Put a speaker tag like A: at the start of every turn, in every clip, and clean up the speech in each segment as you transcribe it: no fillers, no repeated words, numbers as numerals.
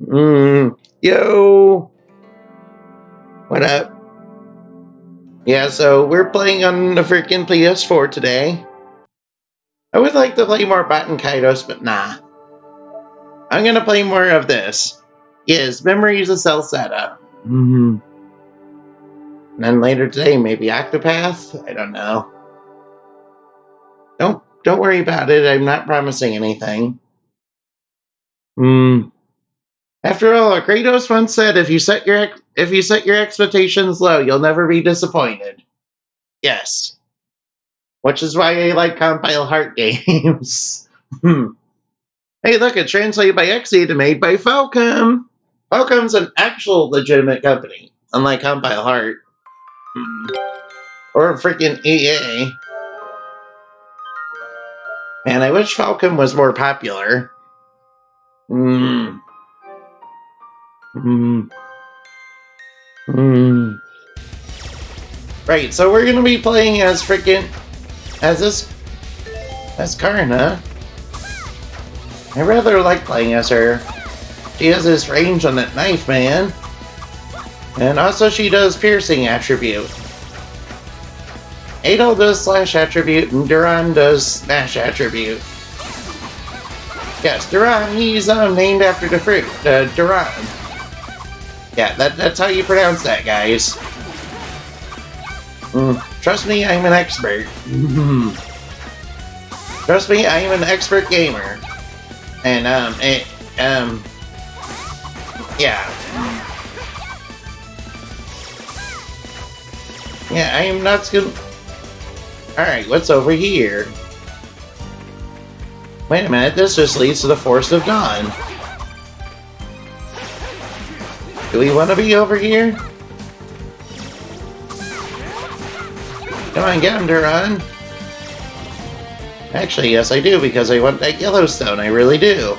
A: Yo, what up? Yeah, so we're playing on the freaking PS4 today. I would like to play more Batten Kaitos, but nah. I'm gonna play more of this. Yes, Memories of Celceta. And then later today, maybe Octopath? I don't know. Don't worry about it, I'm not promising anything. After all, Kratos once said, if you set your expectations low, you'll never be disappointed. Yes. Which is why I like Compile Heart games. Hey, look, it's translated by Xehanort and made by Falcom. Falcom's an actual legitimate company, unlike Compile Heart. Or freaking EA. And I wish Falcom was more popular. Right, so we're gonna be playing as Karna. I rather like playing as her. She has this range on that knife, man. And also she does piercing attribute. Adol does slash attribute, and Duran does smash attribute. Yes, Duran, he's named after the fruit, Duran. Yeah, that's how you pronounce that, guys. Trust me, I'm an expert. Trust me, I am an expert gamer. And, yeah. Yeah, I am not gonna... Alright, what's over here? Wait a minute, this just leads to the Forest of Dawn. Do we want to be over here? Come on, get him, Duran. Actually, yes I do, because I want that Yellowstone, I really do.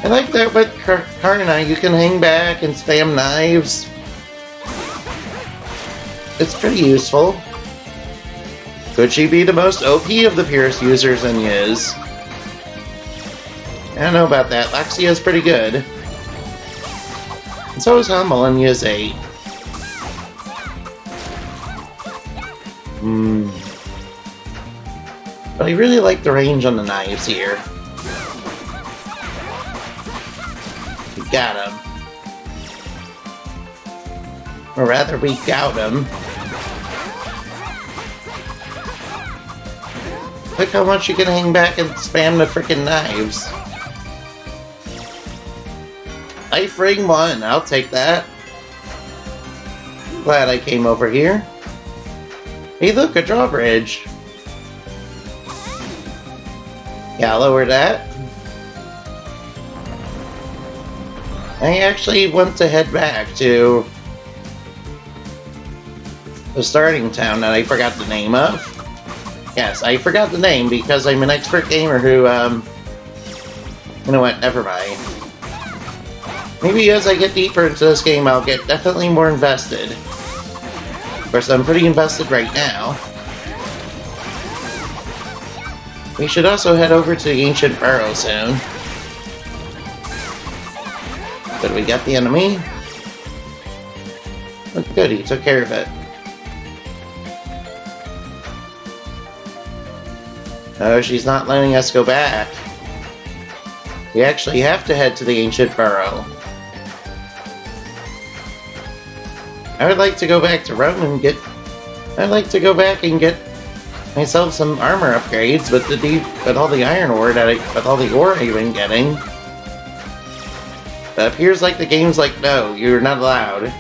A: I like that with Karna, you can hang back and spam knives. It's pretty useful. Could she be the most OP of the Pierce users in Yiz? I don't know about that, Laxia's pretty good. And so is Hummel in Yiz 8. But I really like the range on the knives here. We got him. Or rather, we got him. Look how much you can hang back and spam the frickin' knives. Life ring 1, I'll take that. Glad I came over here. Hey look, a drawbridge. Yeah, I'll lower that. I actually want to head back to the starting town that I forgot the name of. Yes, I forgot the name because I'm an expert gamer who, you know what, never mind. Maybe as I get deeper into this game, I'll get definitely more invested. Of course, I'm pretty invested right now. We should also head over to the ancient burrow soon. Did we get the enemy? Oh, good, he took care of it. No, she's not letting us go back. We actually have to head to the ancient burrow. I would like to go back to Rome and get... I'd like to go back and get myself some armor upgrades with all the iron ore with all the ore I've been getting. It appears like the game's like, no, you're not allowed.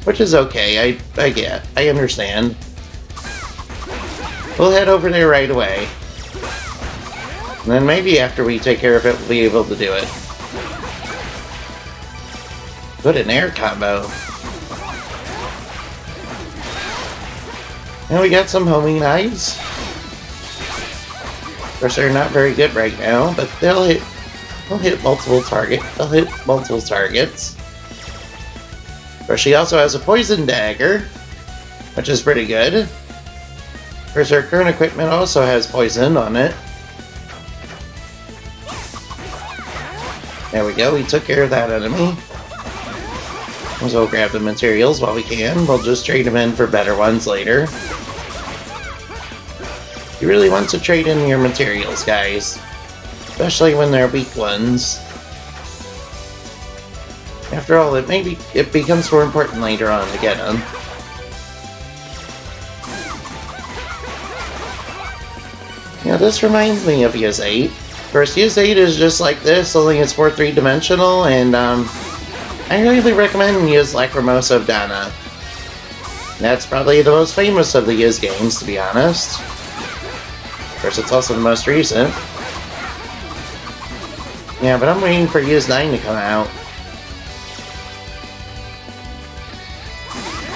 A: Which is okay, I understand. We'll head over there right away. And then maybe after we take care of it, we'll be able to do it. What an air combo. And we got some homing knives. Of course, they're not very good right now, but they'll hit multiple targets. They'll hit multiple targets. Of course, she also has a poison dagger, which is pretty good. Of course, her current equipment also has poison on it. There we go, we took care of that enemy. We'll grab the materials while we can. We'll just trade them in for better ones later. You really want to trade in your materials, guys. Especially when they're weak ones. After all, it becomes more important later on to get them. Yeah, this reminds me of Ys 8. Of course, Ys 8 is just like this, only it's more three-dimensional, and I really recommend Ys Lacrimosa of Dana. That's probably the most famous of the Ys games, to be honest. Of course, it's also the most recent. Yeah, but I'm waiting for Ys 9 to come out.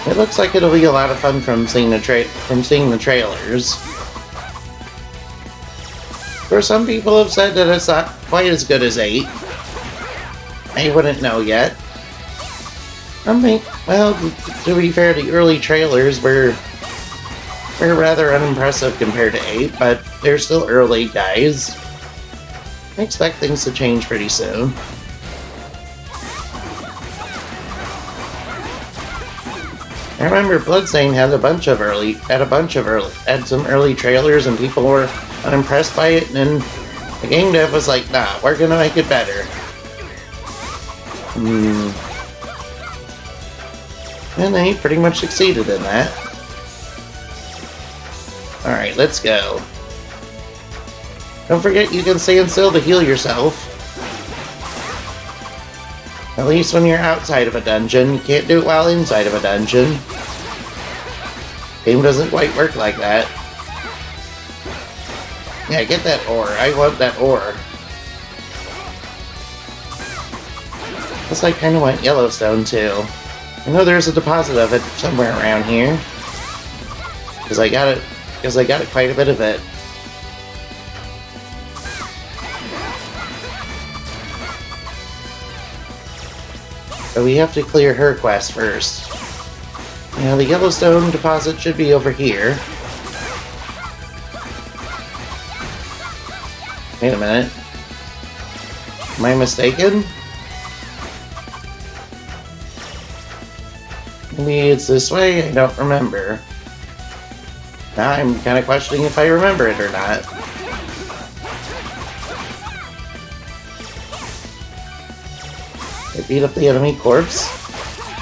A: It looks like it'll be a lot of fun from seeing the trailers. For some people have said that it's not quite as good as 8. I wouldn't know yet. Well, to be fair, the early trailers were rather unimpressive compared to 8, but they're still early, guys. I expect things to change pretty soon. I remember Bloodstain had some early trailers, and people were unimpressed by it, and then the game dev was like, nah, we're gonna make it better. And they pretty much succeeded in that. Alright, let's go. Don't forget you can stand still to heal yourself. At least when you're outside of a dungeon. You can't do it while inside of a dungeon. Game doesn't quite work like that. Yeah, get that ore. I want that ore. Guess I kinda want Yellowstone too. I know there's a deposit of it somewhere around here. Because I got quite a bit of it. But we have to clear her quest first. Now, the Yellowstone deposit should be over here. Wait a minute. Am I mistaken? Maybe it's this way? I don't remember. Now I'm kind of questioning if I remember it or not. Beat up the enemy corpse.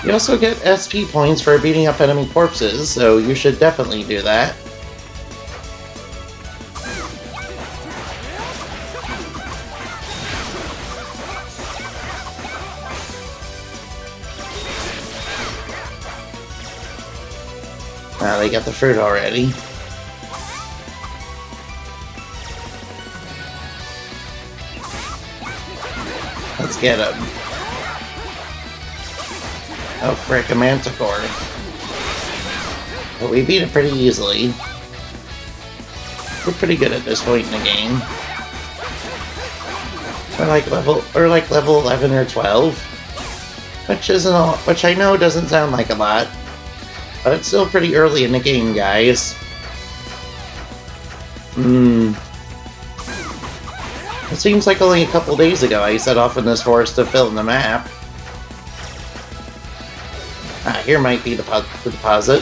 A: You also get SP points for beating up enemy corpses, so you should definitely do that. Ah, they got the fruit already. Let's get him. Oh, frick, a manticore. But we beat it pretty easily. We're pretty good at this point in the game. We're like level 11 or 12. Which I know doesn't sound like a lot. But it's still pretty early in the game, guys. It seems like only a couple days ago I set off in this forest to fill in the map. Ah, here might be the deposit.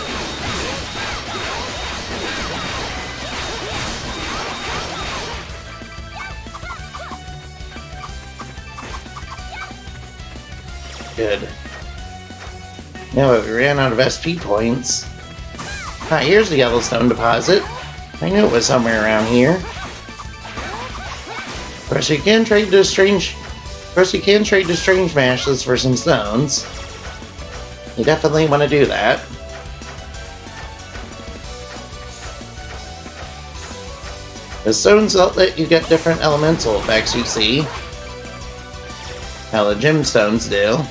A: Good. Now we ran out of SP points. Ah, here's the Yellowstone deposit. I knew it was somewhere around here. Of course, you can trade the strange mashes for some stones. You definitely want to do that. The stones let you get different elemental effects, you see. How the gemstones do.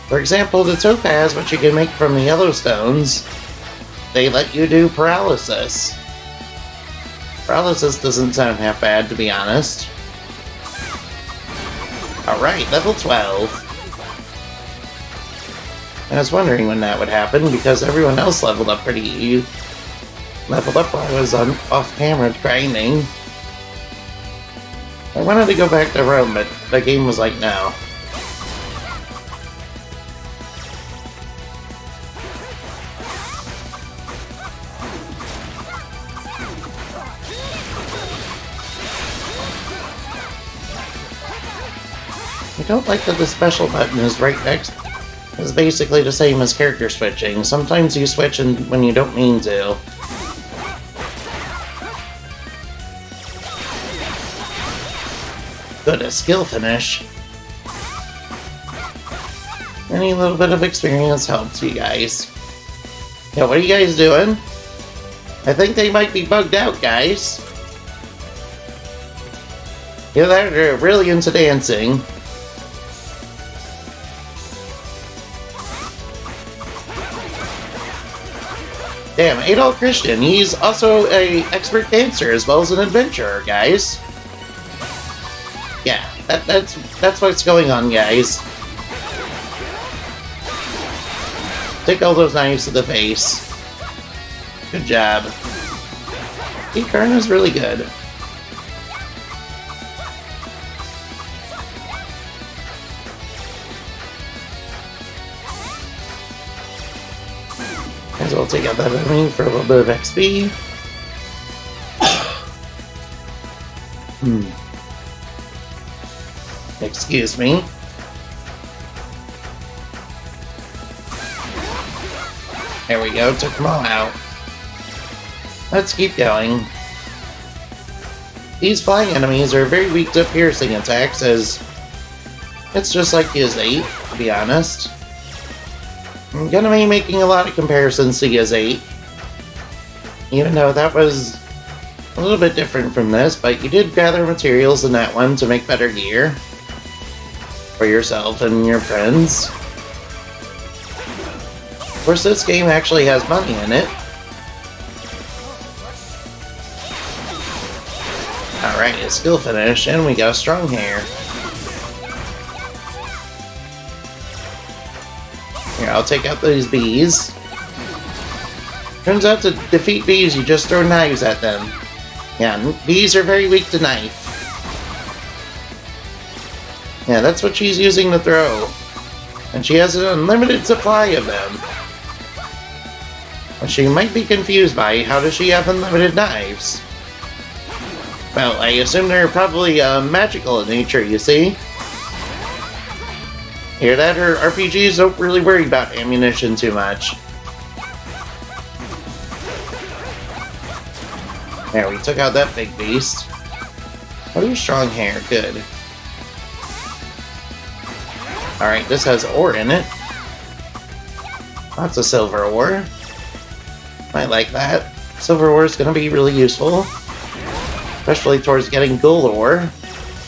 A: For example, the topaz, which you can make from the Yellowstones, they let you do paralysis. Paralysis doesn't sound half bad, to be honest. Alright, level 12. I was wondering when that would happen, because everyone else leveled up while I was off camera grinding. I wanted to go back to Rome, but the game was like, no. I don't like that the special button is right next. It's basically the same as character switching. Sometimes you switch when you don't mean to. Good, a skill finish. Any little bit of experience helps you guys. Yeah, what are you guys doing? I think they might be bugged out, guys. Yeah, they're really into dancing. Damn, Adolf Christian, he's also an expert dancer as well as an adventurer, guys. Yeah, that's what's going on, guys. Take all those knives to the face. Good job. Karna's really good. Might as well take out that enemy for a little bit of XP. Excuse me. There we go, took them all out. Let's keep going. These flying enemies are very weak to piercing attacks, as it's just like his 8, to be honest. I'm gonna be making a lot of comparisons to his 8, even though that was a little bit different from this, but you did gather materials in that one to make better gear for yourself and your friends. Of course, this game actually has money in it. Alright, a skill finish, and we got strong hair. Here, I'll take out these bees. Turns out to defeat bees, you just throw knives at them. Yeah, bees are very weak to knife. Yeah, that's what she's using to throw. And she has an unlimited supply of them. What she might be confused by, how does she have unlimited knives? Well, I assume they're probably magical in nature, you see? Hear that? Her RPGs don't really worry about ammunition too much. There, we took out that big beast. What are strong hair? Good. Alright, this has ore in it. Lots of silver ore. I like that. Silver ore is going to be really useful. Especially towards getting gold ore,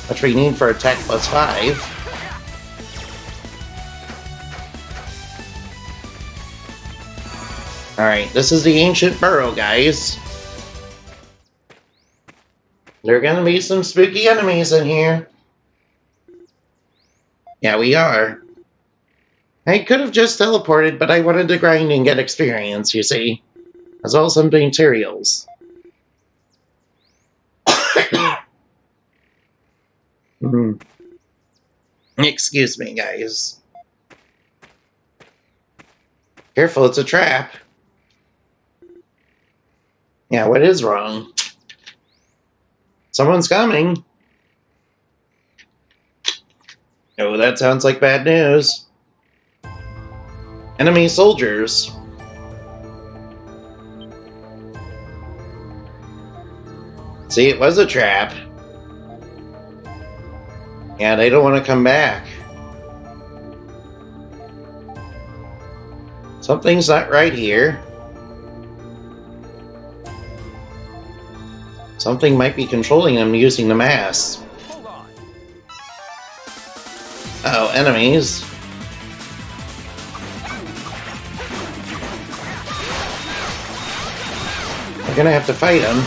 A: which we need for attack plus 5. Alright, this is the ancient burrow, guys. There are gonna be some spooky enemies in here. Yeah, we are. I could have just teleported, but I wanted to grind and get experience, you see. As well as some materials. Excuse me, guys. Careful, it's a trap. Yeah, what is wrong? Someone's coming. Oh, that sounds like bad news. Enemy soldiers. See, it was a trap. Yeah, they don't want to come back. Something's not right here. Something might be controlling them using the mass. Oh, enemies. We're gonna have to fight them.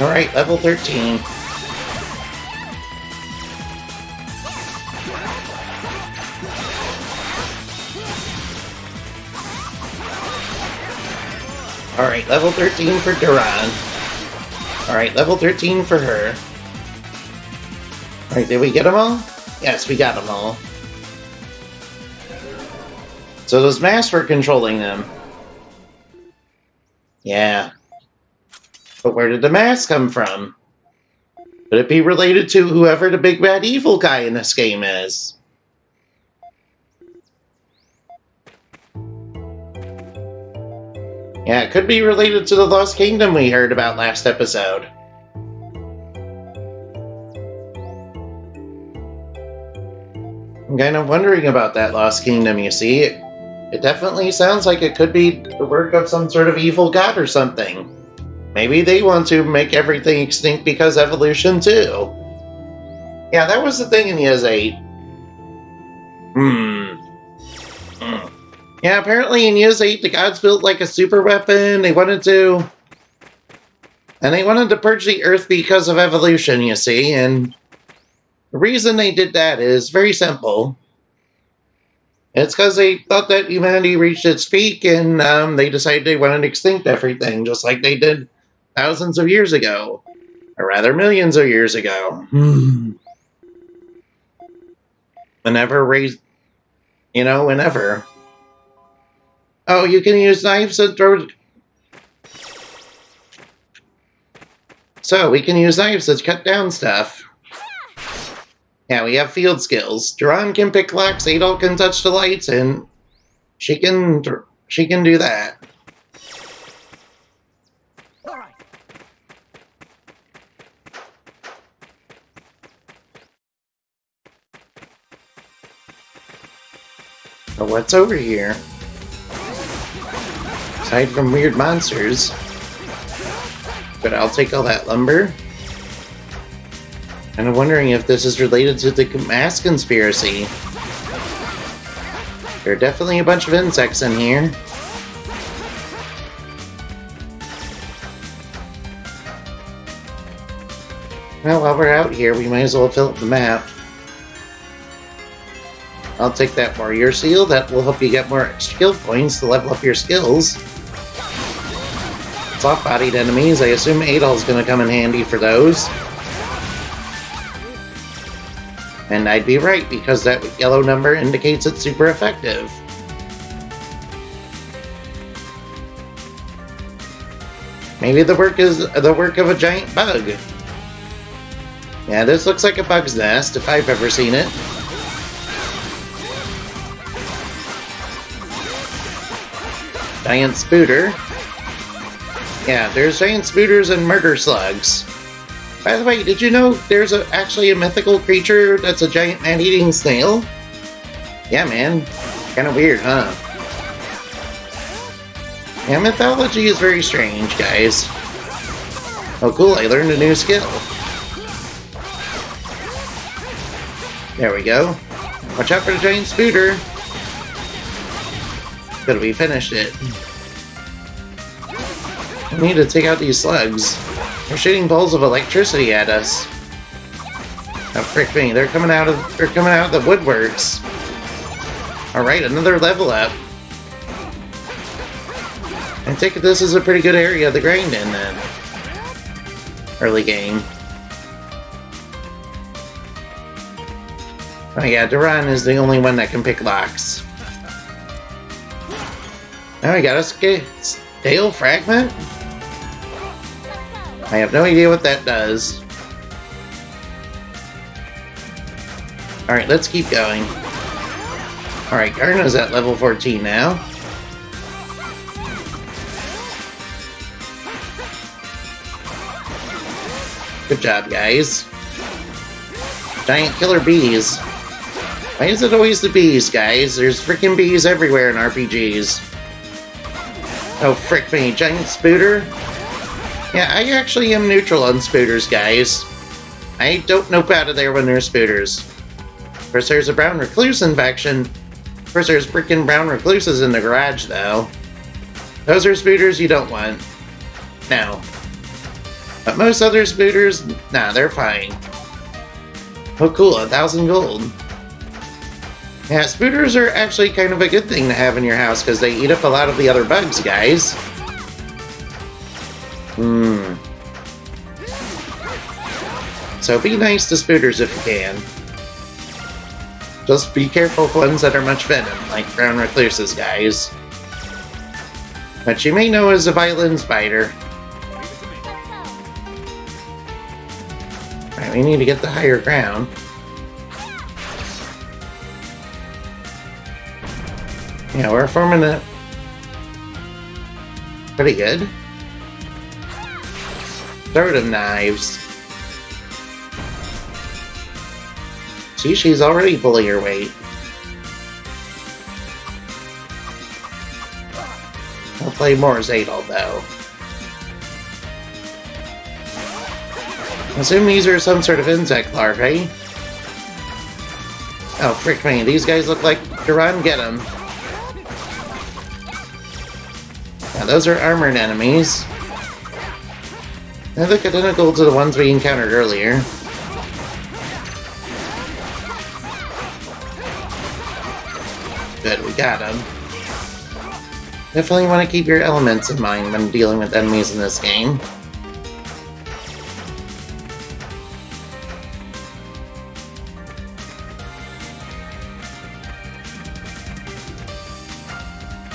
A: Alright, level 13. Alright, level 13 for Duran. Alright, level 13 for her. Alright, did we get them all? Yes, we got them all. So those masks were controlling them. Yeah. But where did the mask come from? Could it be related to whoever the big bad evil guy in this game is? Yeah, it could be related to the Lost Kingdom we heard about last episode. I'm kind of wondering about that Lost Kingdom, you see. It definitely sounds like it could be the work of some sort of evil god or something. Maybe they want to make everything extinct because evolution, too. Yeah, that was the thing in Yes 8. Yeah, apparently in Yes 8, the gods built like a super weapon. They wanted to purge the Earth because of evolution, you see. And the reason they did that is very simple. It's because they thought that humanity reached its peak, and they decided they wanted to extinct everything, just like they did thousands of years ago. Or rather, millions of years ago. Whenever. Oh, you can use knives and throw... So, we can use knives to cut down stuff. Yeah, we have field skills. Duran can pick locks, Adol can touch the lights, and she can do that. But what's over here? Aside from weird monsters. But I'll take all that lumber. And I'm wondering if this is related to the mask conspiracy. There are definitely a bunch of insects in here. Well, while we're out here, we might as well fill up the map. I'll take that warrior seal. That will help you get more skill points to level up your skills. Soft-bodied enemies, I assume Adol's gonna come in handy for those. And I'd be right, because that yellow number indicates it's super effective. Maybe the work is the work of a giant bug. Yeah, this looks like a bug's nest, if I've ever seen it. Giant spooter. Yeah, there's giant spooters and murder slugs. By the way, did you know there's actually a mythical creature that's a giant man-eating snail? Yeah, man. Kinda weird, huh? Yeah, mythology is very strange, guys. Oh cool, I learned a new skill. There we go. Watch out for the giant spooter. Good, we finished it. We need to take out these slugs. They're shooting balls of electricity at us. Oh frick me, they're coming out of the woodworks. Alright, another level up. I take it this is a pretty good area to grind in then. Early game. Oh yeah, Duran is the only one that can pick locks. Now we got a stale fragment? I have no idea what that does. Alright, let's keep going. Alright, Garna's at level 14 now. Good job, guys. Giant killer bees. Why is it always the bees, guys? There's freaking bees everywhere in RPGs. Oh, frick me. Giant spooter? Yeah, I actually am neutral on spooters, guys. I don't nope out of there when there's spooters. First there's a brown recluse infection. First there's freaking brown recluses in the garage, though. Those are spooters you don't want. No. But most other spooters, nah, they're fine. Oh cool, 1,000 gold. Yeah, spooters are actually kind of a good thing to have in your house because they eat up a lot of the other bugs, guys. So be nice to spooters if you can. Just be careful of ones that are much venom, like Brown Recluse's guys. But you may know as a violin spider. Alright, we need to get the higher ground. Yeah, we're forming it pretty good. Throw them knives. See, she's already pulling her weight. I'll play more Xehanort though. I assume these are some sort of insect larvae. Oh, frick me, these guys look like Duran, get them. Now those are armored enemies. They look identical to the ones we encountered earlier. Good, we got them. Definitely want to keep your elements in mind when dealing with enemies in this game.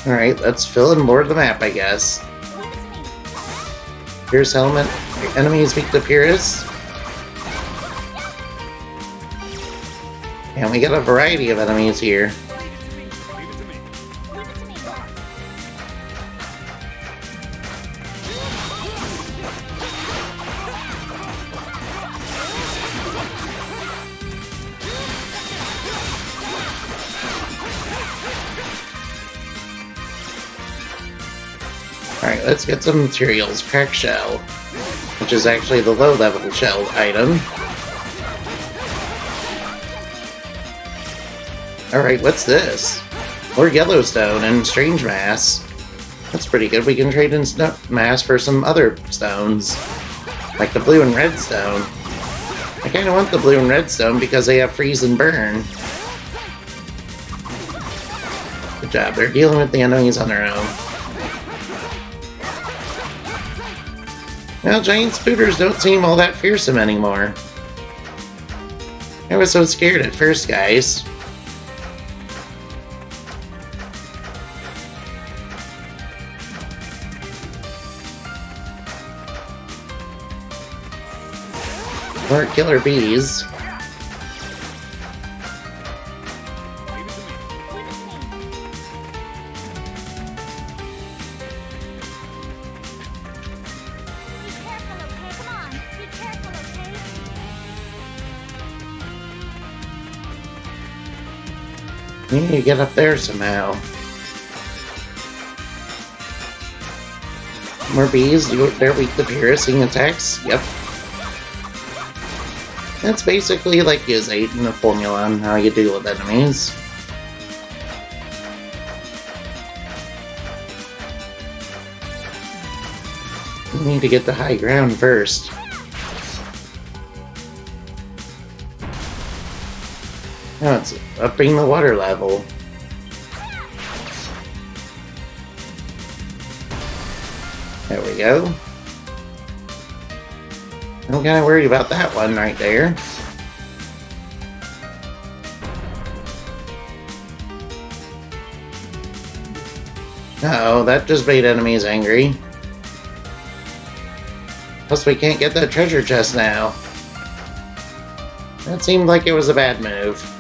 A: Alright, let's fill in more of the map, I guess. Pierce element. Your enemies weak to Pierce. And we got a variety of enemies here. Alright, let's get some materials. Crack shell, which is actually the low-level shell item. Alright, what's this? More Yellowstone and Strange Mass. That's pretty good. We can trade in mass for some other stones, like the blue and red stone. I kinda want the blue and red stone because they have freeze and burn. Good job, they're dealing with the enemies on their own. Now, giant spooters don't seem all that fearsome anymore. I was so scared at first, guys. More killer bees. We need to get up there somehow. More bees. They're weak to piercing attacks. Yep. That's basically like Giz 8 in the formula on how you deal with enemies. We need to get the high ground first. Now it's upping the water level. There we go. I'm kinda worried about that one right there. Uh-oh, that just made enemies angry. Plus we can't get that treasure chest now. That seemed like it was a bad move.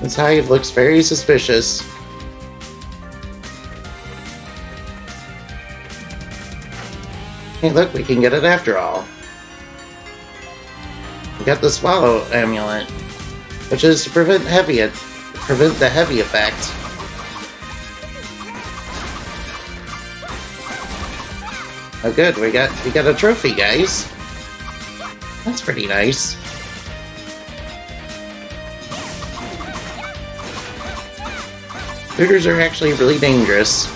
A: This hive looks very suspicious. Hey look, we can get it after all. We got the swallow amulet, which is to prevent the heavy effect. Oh good, we got a trophy, guys. That's pretty nice. Shooters are actually really dangerous.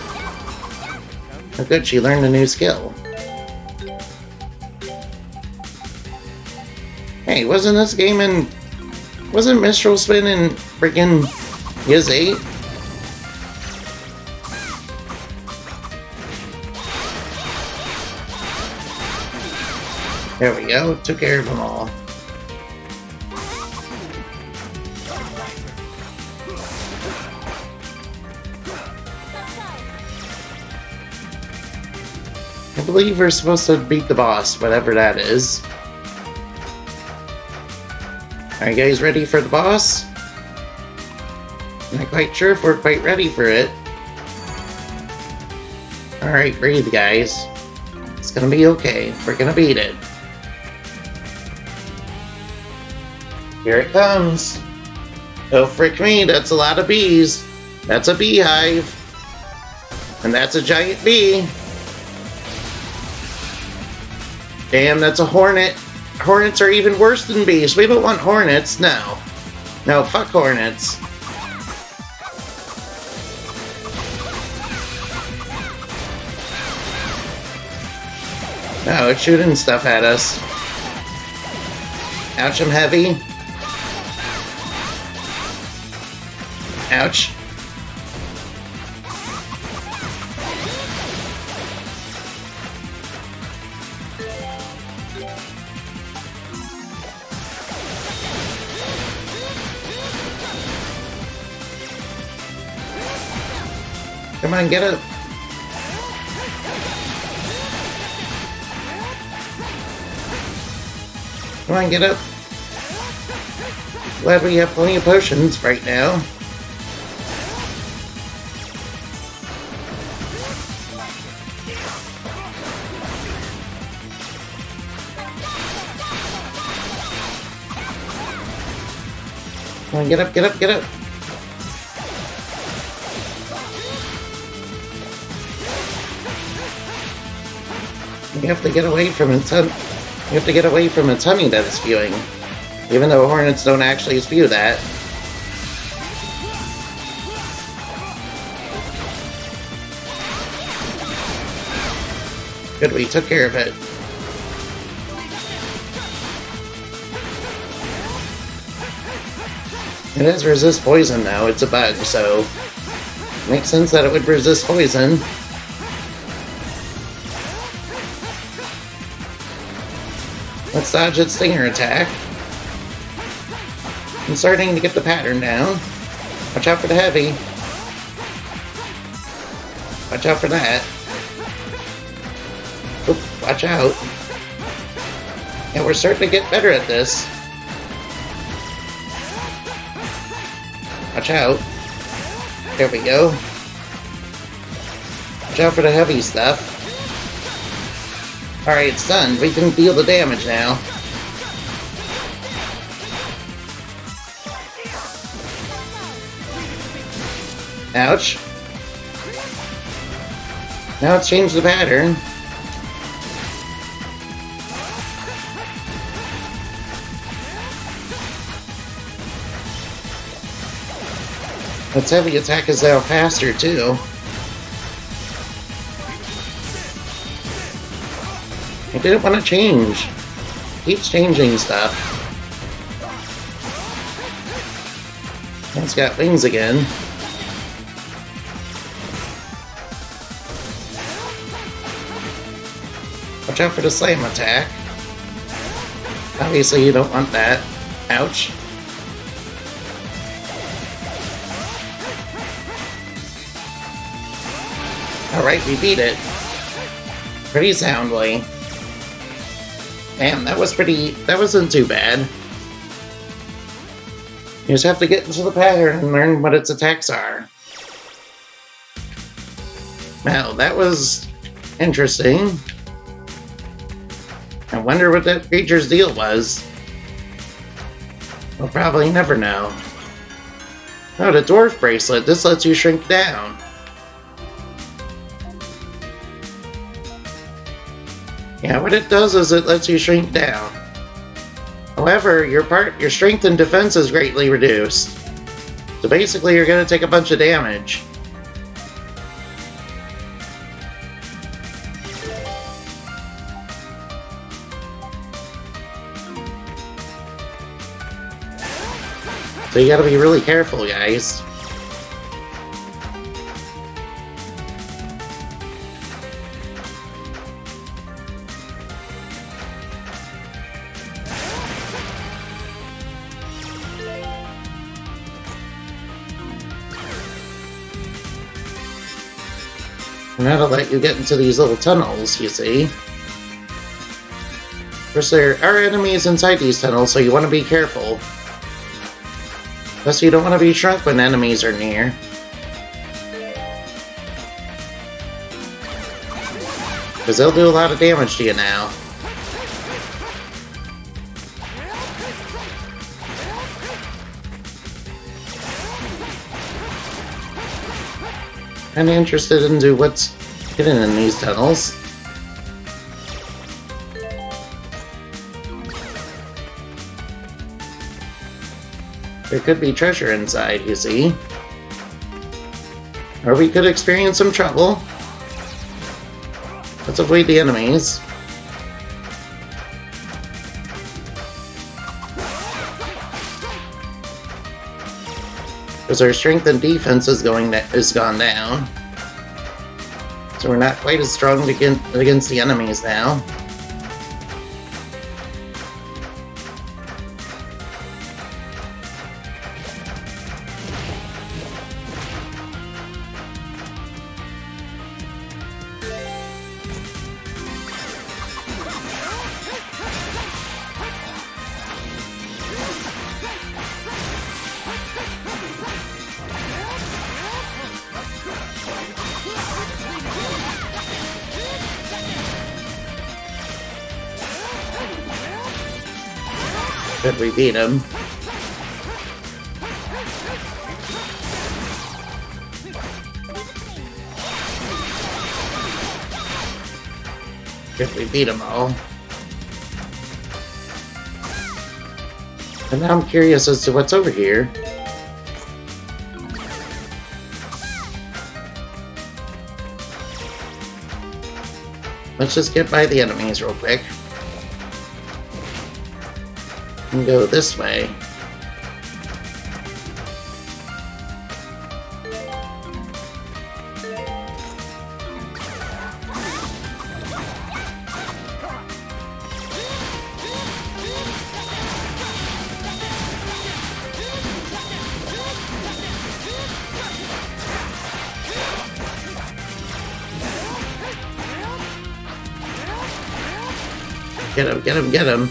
A: Oh good, she learned a new skill. Hey, wasn't this game in Wasn't Mistral Spin in freaking Yiz 8? There we go. Took care of them all. I believe we're supposed to beat the boss, whatever that is. Are you guys ready for the boss? Not quite sure if we're quite ready for it. Alright, breathe, guys. It's gonna be okay. We're gonna beat it. Here it comes. Oh, frick me, that's a lot of bees. That's a beehive. And that's a giant bee. Damn, that's a hornet. Hornets are even worse than bees. We don't want hornets. No. No, fuck hornets. No, it's shooting stuff at us. Ouch, I'm heavy. Ouch. Come on, get up. Come on, get up. Glad we have plenty of potions right now. Come on, get up, get up, get up. You have to get away from its you have to get away from its humming that it's spewing. Even though hornets don't actually spew that. Good, we took care of it. It does resist poison now, it's a bug, so makes sense that it would resist poison. Let's dodge its stinger attack. I'm starting to get the pattern down. Watch out for the heavy. Watch out for that. Oop, watch out. Yeah, we're starting to get better at this. Watch out. There we go. Watch out for the heavy stuff. Alright, it's done. We can feel the damage now. Ouch. Now it's changed the pattern. Its heavy attack is now faster, too. I didn't want to change. It keeps changing stuff. It's got wings again. Watch out for the slam attack. Obviously you don't want that. Ouch. Alright, we beat it. Pretty soundly. Damn, that wasn't too bad. You just have to get into the pattern and learn what its attacks are. Well, that was interesting. I wonder what that creature's deal was. We'll probably never know. Oh, the dwarf bracelet. This lets you shrink down. Yeah, what it does is it lets you shrink down. However, your strength and defense is greatly reduced. So basically, you're going to take a bunch of damage. So you gotta be really careful, guys. And that'll let you get into these little tunnels, you see. Of course, there are enemies inside these tunnels, so you want to be careful. Plus, you don't want to be shrunk when enemies are near. Because they'll do a lot of damage to you now. I'm interested into what's hidden in these tunnels. There could be treasure inside, you see. Or we could experience some trouble. Let's avoid the enemies. Because our strength and defense is gone down. So we're not quite as strong against the enemies now. But we beat him. If we beat them all. And now I'm curious as to what's over here. Let's just get by the enemies real quick. And go this way. Get him, get him, get him.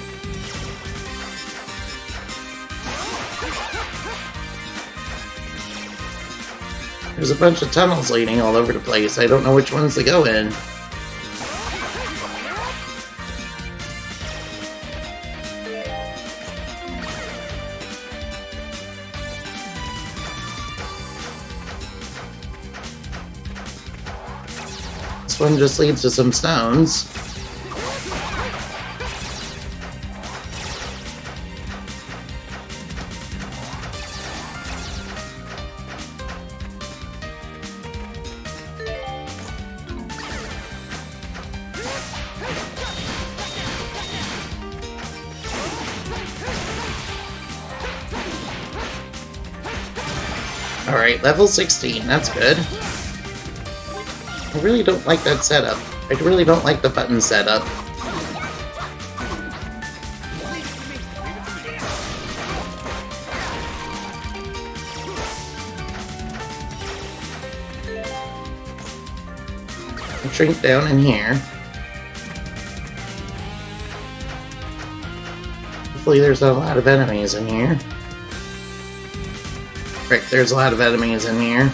A: There's a bunch of tunnels leading all over the place. I don't know which ones to go in. This one just leads to some stones. Alright, level 16, that's good. I really don't like that setup. I really don't like the button setup. I'll shrink down in here. Hopefully there's not a lot of enemies in here. Right, there's a lot of enemies in here.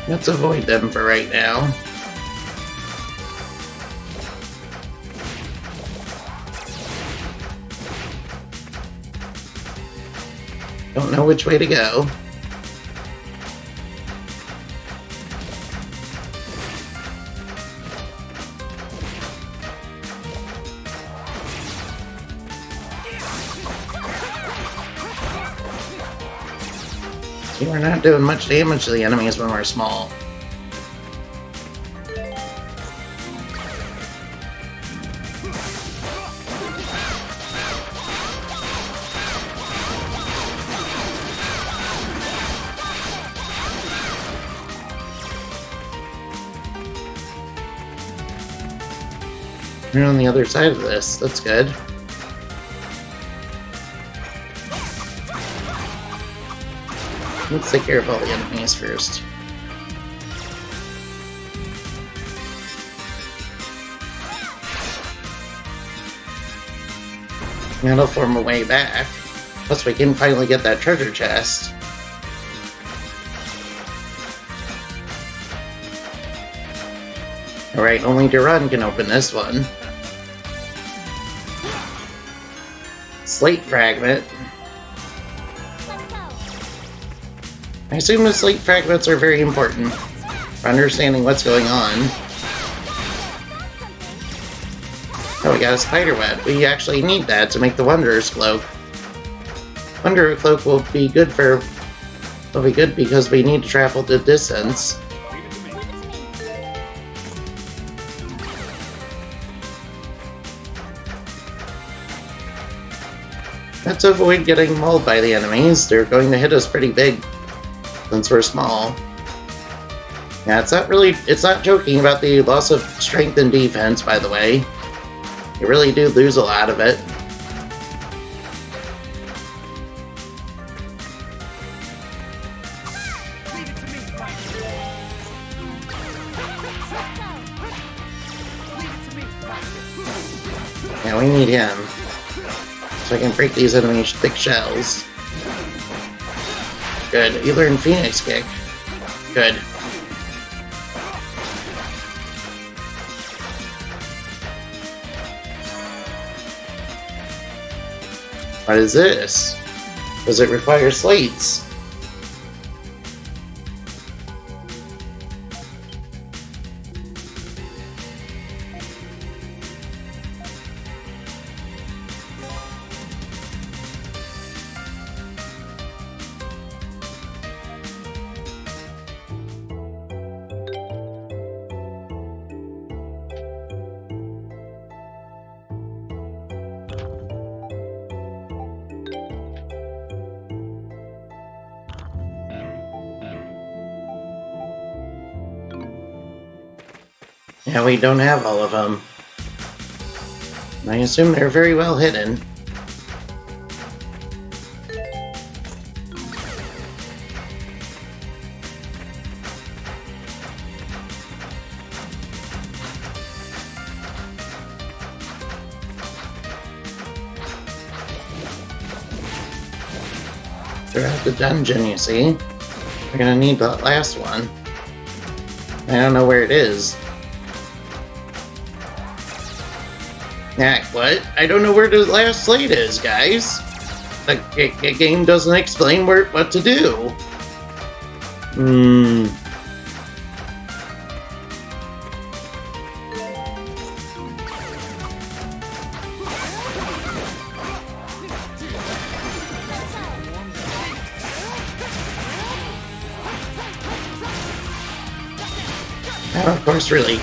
A: Let's avoid them for right now. Don't know which way to go. See, we're not doing much damage to the enemies when we're small. We're on the other side of this. That's good. Let's take care of all the enemies first. That'll form a way back. Plus we can finally get that treasure chest. Alright, only Duran can open this one. Slate fragment. I assume the slate fragments are very important for understanding what's going on. Oh, we got a spider web. We actually need that to make the Wanderer's Cloak. Wanderer Cloak will be good because we need to travel the distance. Let's avoid getting mauled by the enemies. They're going to hit us pretty big since we're small. Yeah, it's not joking about the loss of strength and defense, by the way. You really do lose a lot of it. Yeah, we need him. So I can break these enemies' thick shells. Good. You learned Phoenix Kick. Good. What is this? Does it require slates? Yeah, we don't have all of them. I assume they're very well hidden. Throughout the dungeon, you see. We're gonna need that last one. I don't know where it is. What? I don't know where the last slate is, guys. The game doesn't explain what to do.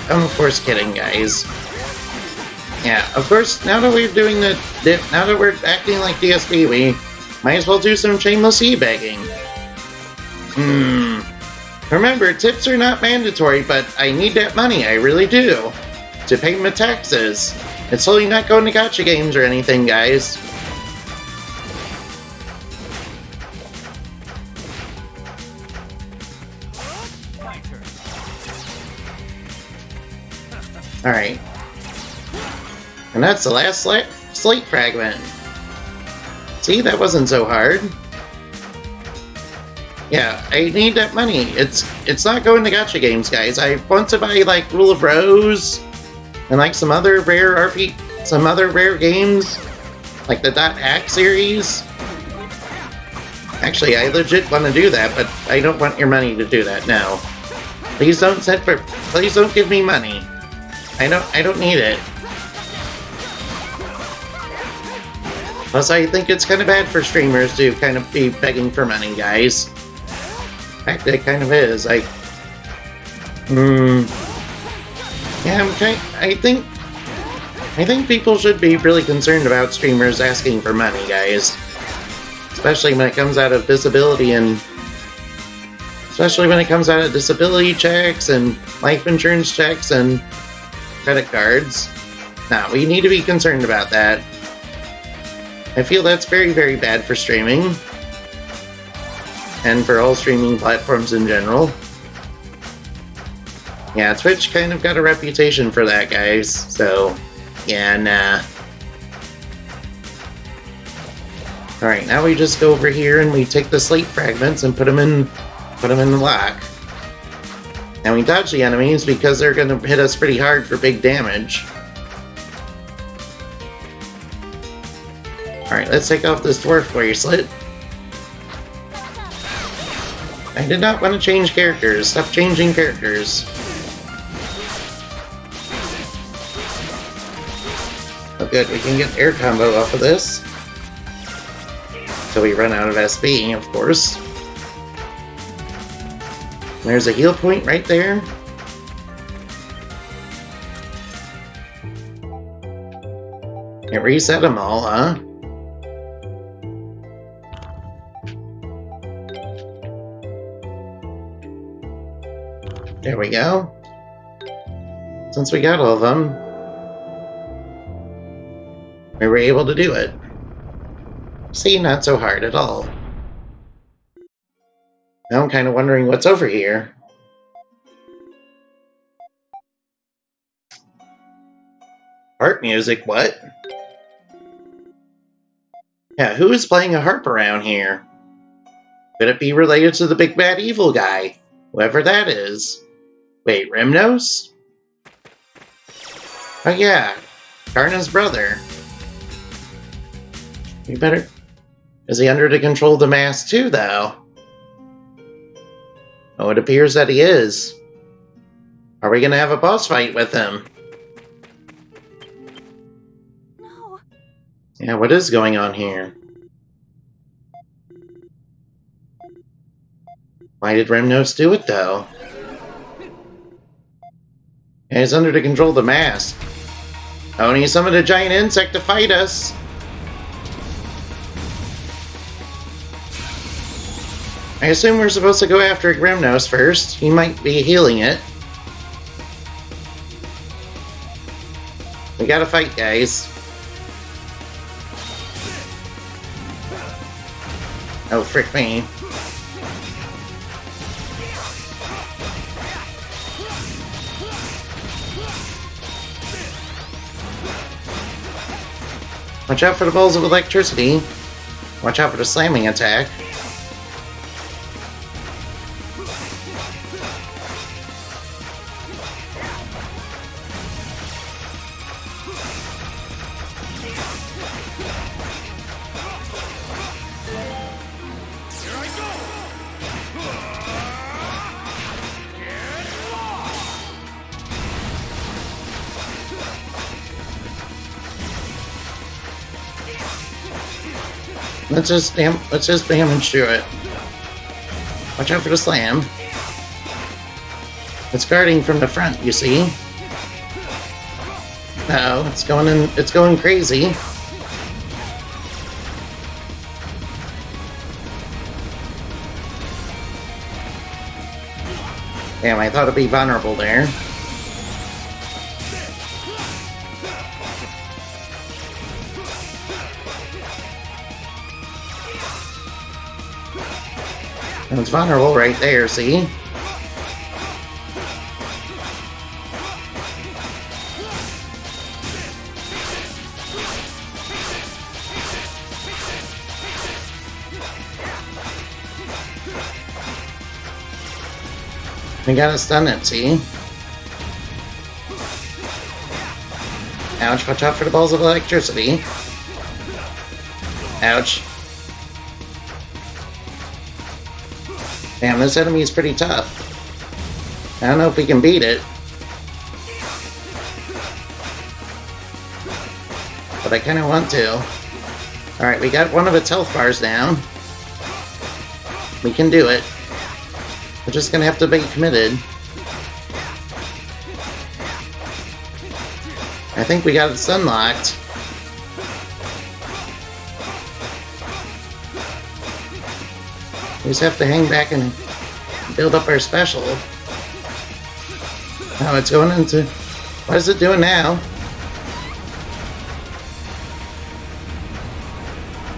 A: I'm of course kidding, guys. Yeah, of course, now that we're acting like DSP, we might as well do some shameless e-begging. Remember, tips are not mandatory, but I need that money, I really do, to pay my taxes. It's totally not going to gacha games or anything, guys. Alright. And that's the last slate fragment. See, that wasn't so hard. Yeah, I need that money. It's not going to gacha games, guys. I want to buy like Rule of Rose and like some other rare games, like the .hack series. Actually, I legit want to do that, but I don't want your money to do that now. Please don't give me money. I don't need it. Plus, I think it's kind of bad for streamers to kind of be begging for money, guys. fact, it kind of is. Yeah, I think people should be really concerned about streamers asking for money, guys. Especially when it comes out of disability checks and life insurance checks and credit cards. Now, we need to be concerned about that. I feel that's very, very bad for streaming. And for all streaming platforms in general. Yeah, Twitch kind of got a reputation for that, guys. So, yeah, nah. Alright, now we just go over here and we take the slate fragments and put them in the lock. And we dodge the enemies because they're going to hit us pretty hard for big damage. Alright, let's take off this dwarf bracelet. I did not want to change characters. Stop changing characters. Oh good, we can get air combo off of this. So we run out of SP, of course. There's a heal point right there. It reset them all, huh? There we go. Since we got all of them, we were able to do it. See, not so hard at all. Now I'm kind of wondering what's over here. Harp music, what? Yeah, who is playing a harp around here? Could it be related to the big bad evil guy? Whoever that is. Wait, Rymnos? Oh yeah, Karna's brother. You better... Is he under the control of the mask too, though? Oh, it appears that he is. Are we gonna have a boss fight with him?
B: No.
A: Yeah, what is going on here? Why did Rymnos do it, though? And he's under the control of the mask. Oh, and he summoned a giant insect to fight us! I assume we're supposed to go after Rymnos first. He might be healing it. We gotta fight, guys. Oh, frick me. Watch out for the balls of electricity. Watch out for the slamming attack. Let's just damage through it. Watch out for the slam. It's guarding from the front, you see. No, it's going crazy. Damn, I thought it'd be vulnerable there. It's vulnerable right there, see? We gotta stun it, see? Ouch, watch out for the balls of electricity. Ouch. Damn, this enemy is pretty tough. I don't know if we can beat it. But I kind of want to. Alright, we got one of its health bars down. We can do it. We're just gonna have to be committed. I think we got it stun locked. We just have to hang back and build up our special. Oh, it's going into... What is it doing now?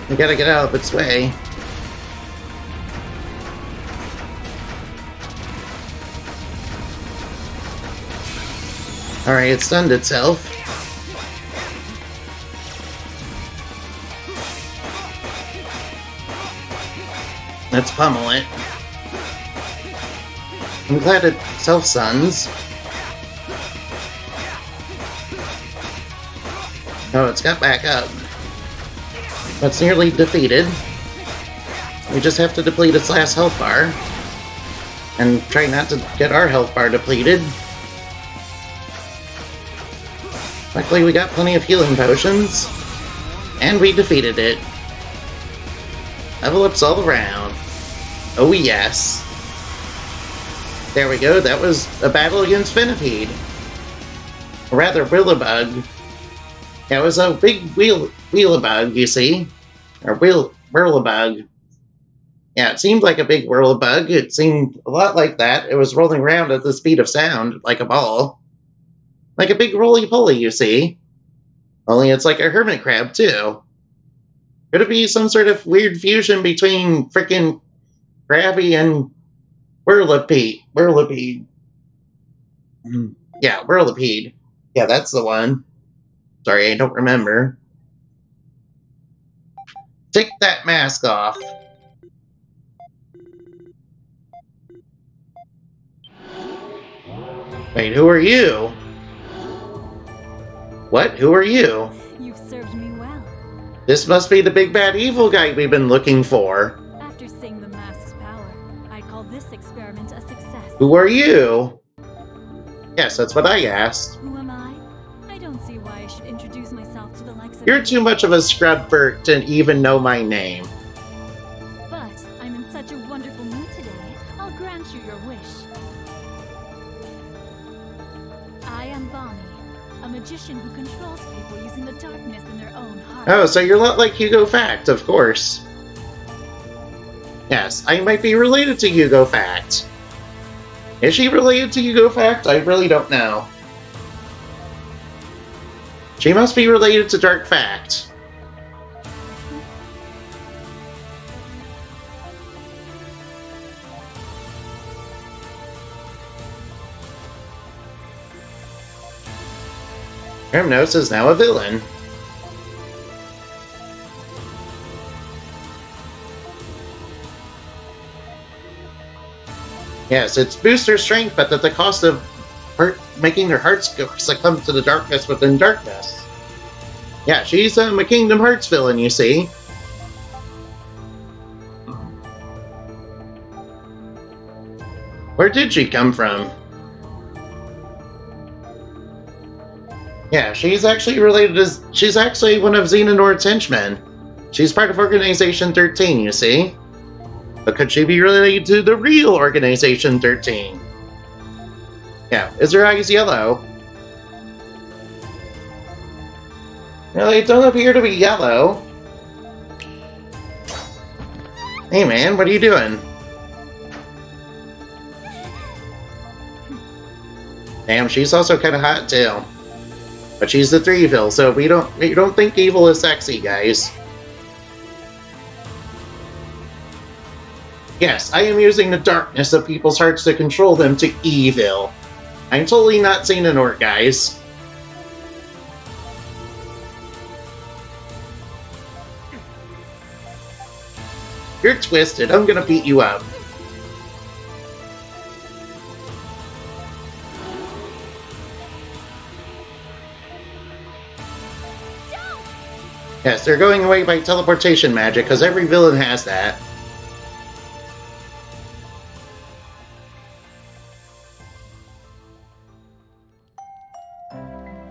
A: We gotta get out of its way. Alright, it stunned itself. Let's pummel it. I'm glad it self-stuns. Oh, it's got back up. It's nearly defeated. We just have to deplete its last health bar. And try not to get our health bar depleted. Luckily we got plenty of healing potions. And we defeated it. Level ups all around. Oh yes. There we go, that was a battle against Venipede. Or rather, Willabug. Yeah, it was a big Wheelabug, you see. Or Whirlabug. Yeah, it seemed like a big Whirlabug. It seemed a lot like that. It was rolling around at the speed of sound, like a ball. Like a big roly-poly, you see. Only it's like a hermit crab, too. Could it be some sort of weird fusion between frickin' Krabby and Whirlipede? Yeah, Whirlipede. Yeah, that's the one. Sorry, I don't remember. Take that mask off. Wait, who are you? What? Who are you?
B: You've served me well.
A: This must be the big bad evil guy we've been looking for.
B: After seeing the mask's power, I call this experiment a success.
A: Who are you? Yes, that's what I asked.
B: Who am I? I don't see why I should introduce myself to the likes of
A: You're too much of a scrub for to even know my name.
B: But I'm in such a wonderful mood today. I'll grant you your wish. I am Bonnie, a magician who controls people using the darkness in their own heart.
A: Oh, so you're a lot like Hugo Fact, of course. Yes, I might be related to Hugo Fact. Is she related to Hugo Fact? I really don't know. She must be related to Dark Fact. Grimnos is now a villain. Yes, it's booster strength, but at the cost of making their hearts succumb to the darkness within darkness. Yeah, she's a Kingdom Hearts villain, you see. Where did she come from? Yeah, she's actually related to... She's actually one of Xehanort's henchmen. She's part of Organization 13, you see. But could she be related to the real Organization 13? Yeah, is her eyes yellow? No, they don't appear to be yellow. Hey man, what are you doing? Damn, she's also kind of hot too. But she's the Threeville, so we don't think evil is sexy, guys. Yes, I am using the darkness of people's hearts to control them to evil. I'm totally not Xehanort, guys. You're twisted. I'm gonna beat you up. Yes, they're going away by teleportation magic, because every villain has that.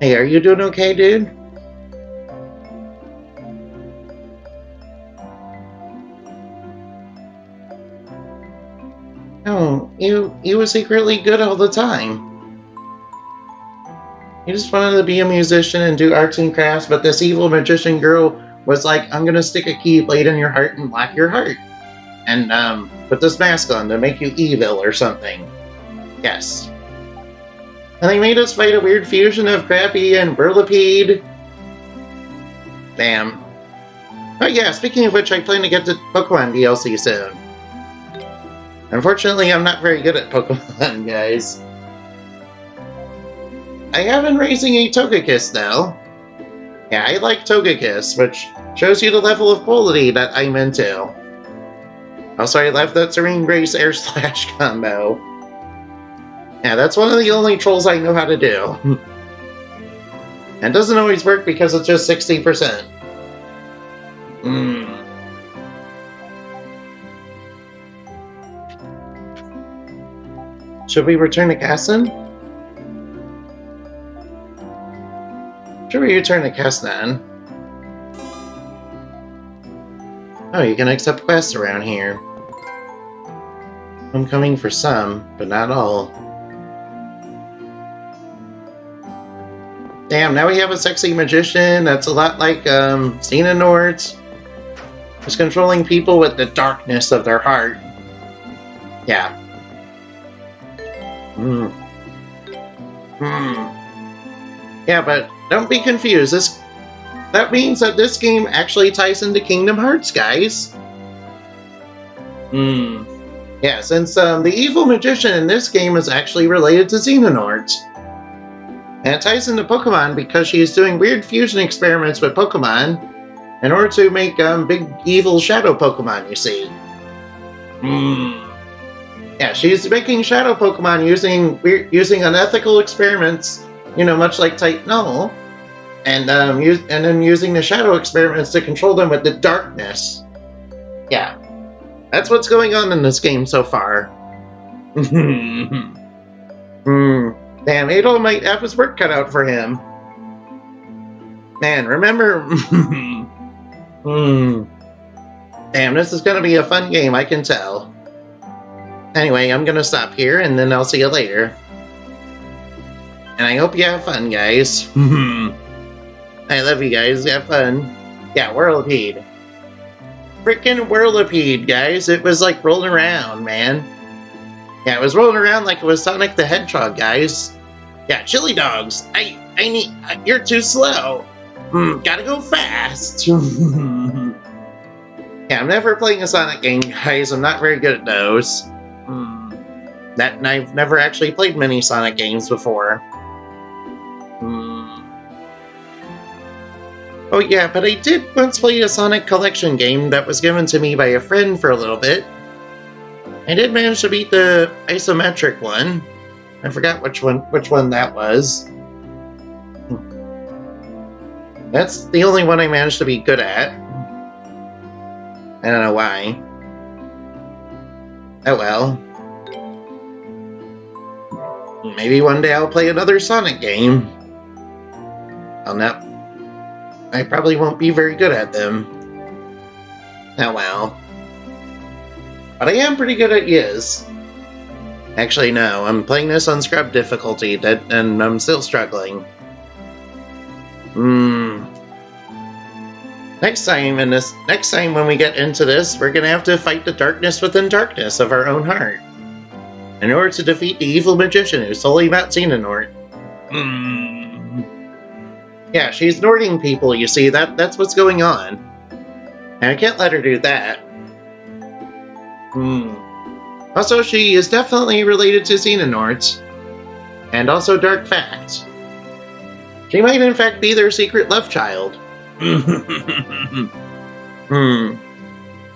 A: Hey, are you doing okay, dude? Oh, you were secretly good all the time. You just wanted to be a musician and do arts and crafts, but this evil magician girl was like, I'm gonna stick a keyblade in your heart and lock your heart. And, put this mask on to make you evil or something. Yes. And they made us fight a weird fusion of Crappy and Whirlipede. Damn. Oh yeah, speaking of which, I plan to get to Pokemon DLC soon. Unfortunately, I'm not very good at Pokemon, guys. I have been raising a Togekiss, though. Yeah, I like Togekiss, which shows you the level of quality that I'm into. Also, I love that Serene Grace Air Slash combo. Yeah, that's one of the only trolls I know how to do. And it doesn't always work because it's just 60%. Should we return to Casson? Should we return to Casson? Oh, you can accept quests around here. I'm coming for some, but not all. Damn, now we have a sexy magician that's a lot like, Xehanort. Who's controlling people with the darkness of their heart. Yeah. Yeah, but don't be confused. That means that this game actually ties into Kingdom Hearts, guys. Yeah, since the evil magician in this game is actually related to Xehanort. And it ties into Pokemon because she's doing weird fusion experiments with Pokemon in order to make big evil shadow Pokemon, you see. Yeah, she's making shadow Pokemon using unethical experiments, much like Titanol, and then using the shadow experiments to control them with the darkness. Yeah, that's what's going on in this game so far. Damn, Adol might have his work cut out for him. Man, remember... Damn, this is gonna be a fun game, I can tell. Anyway, I'm gonna stop here, and then I'll see you later. And I hope you have fun, guys. I love you guys, have fun. Yeah, Whirlipede. Frickin' Whirlipede, guys. It was like rolling around, man. Yeah, it was rolling around like it was Sonic the Hedgehog, guys. Yeah, chili dogs. You're too slow. Gotta go fast. Yeah, I'm never playing a Sonic game, guys. I'm not very good at those. And I've never actually played many Sonic games before. Oh yeah, but I did once play a Sonic collection game that was given to me by a friend for a little bit. I did manage to beat the isometric one. I forgot which one that was. That's the only one I managed to be good at. I don't know why. Oh well. Maybe one day I'll play another Sonic game. I probably won't be very good at them. Oh well. But I am pretty good at Yiz. Actually, no. I'm playing this on Scrub difficulty, and I'm still struggling. Next time when we get into this, we're gonna have to fight the darkness within darkness of our own heart. In order to defeat the evil magician who's solely about Xehanort. Yeah, she's Norting people, you see. That's what's going on. And I can't let her do that. Also, she is definitely related to Xehanort. And also Dark Fact. She might in fact be their secret love child.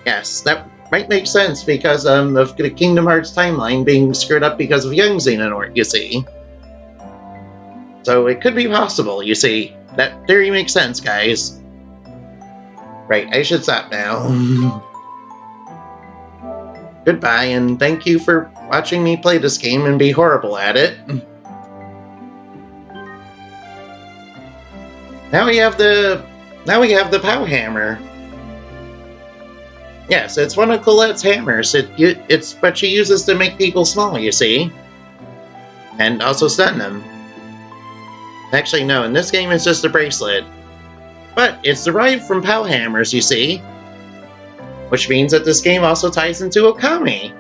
A: Yes, that might make sense because of the Kingdom Hearts timeline being screwed up because of young Xehanort, you see. So it could be possible, you see. That theory makes sense, guys. Right, I should stop now. Goodbye, and thank you for watching me play this game and be horrible at it. Now we have the POW Hammer. Yes, it's one of Colette's hammers. It's what she uses to make people small, you see. And also stun them. Actually, no, in this game it's just a bracelet. But it's derived from POW hammers, you see. Which means that this game also ties into Okami.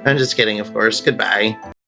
A: I'm just kidding, of course. Goodbye.